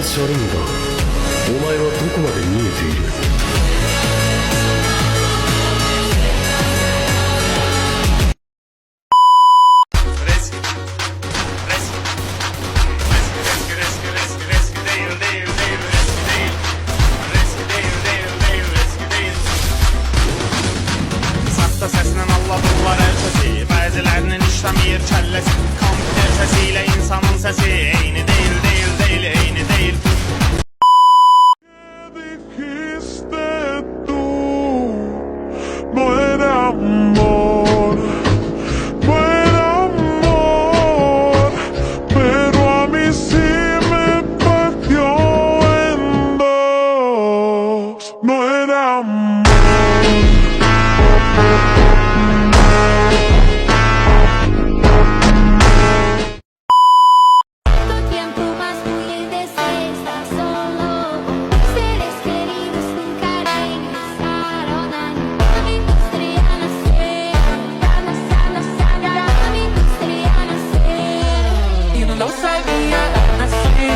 ち悪いんだ。お前はどこまで見えている。Səsindən Allahlar əl səsi, bəzilərinin işləmir kəlləsi. Kompüter səsi ilə insanın səsi eyni deyil, deyil, deyil, eyni deyil. No era amor, no era amor, pero a mí sí me partió en dos. No era amor. No sabía nací.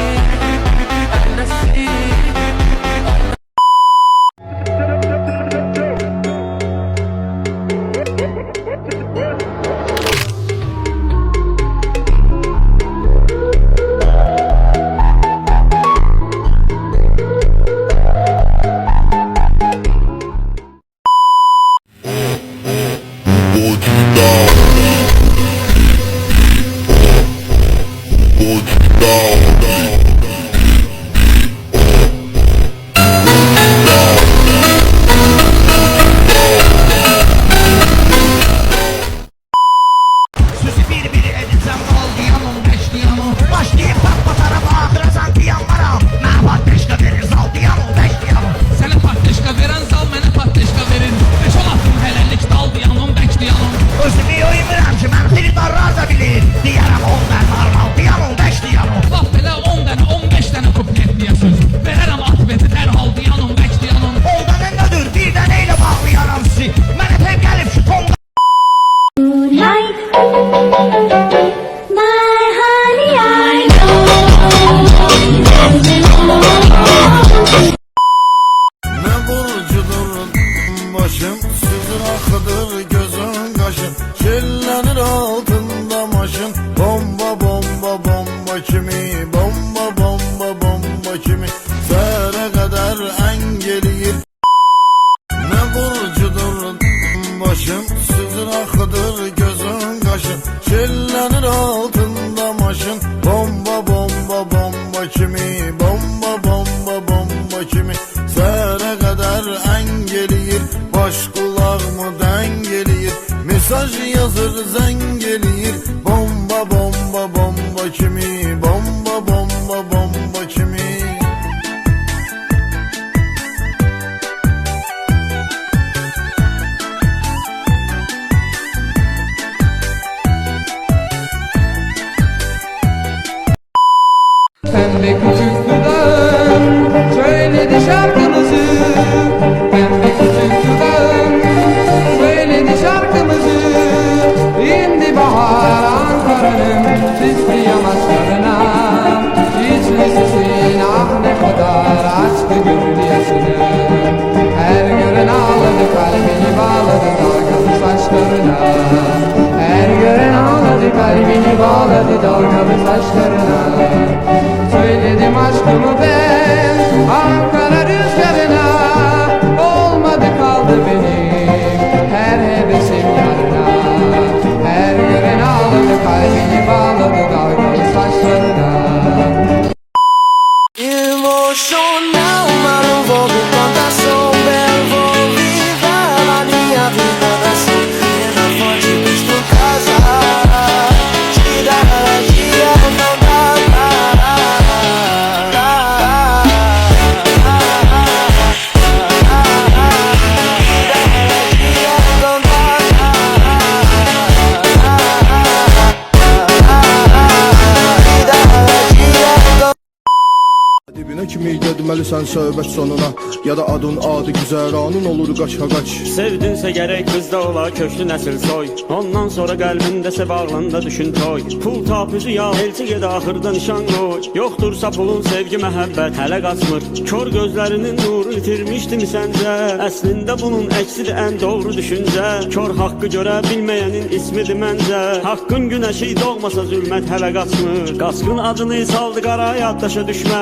Başım sizin akıdır gözün kaşın, şellenir altında maşın. Bomba bomba bomba kimi, bomba bomba bomba kimi, sere kadar engeliyir. Ne burcudur başım sizin akıdır gözün kaşın, şellenir altında maşın. Bomba bomba bomba kimi, bomba bomba bomba kimi, sere kadar engeliyir. Baş kulağımı dengeliyir, mesaj yazır zengeliyir. Bomba bomba bomba kimi, bomba bomba bomba kimi. Pembe küçük dudağın söyledi şarkımızı. Pembe küçük dudağın söyledi şarkımızı. İndi bahar Ankara'nın sisli yamaçları. Gəlsən söhbət sonuna, ya da adın adı güzəranın olur qaç-qaç. Sevdinsə gərək qızda ola köklü nəsil soy. Ondan sonra qəlbindəsə bağlında düşün toy. Pul tapıcı ya elçi ged axırda nişan qoy. Yoxdursa pulun sevgi məhəbbət hələ qaçmır. Kör gözlərinin nuru itirmişdim səncə. Əslində bunun əksidir ən doğru düşüncə. Kör haqqı görə bilməyənin ismidir məncə. Haqqın günəşi doğmasa zülmət hələ qaçmır. Qaçqın adını saldı qara yaddaşa düşmə.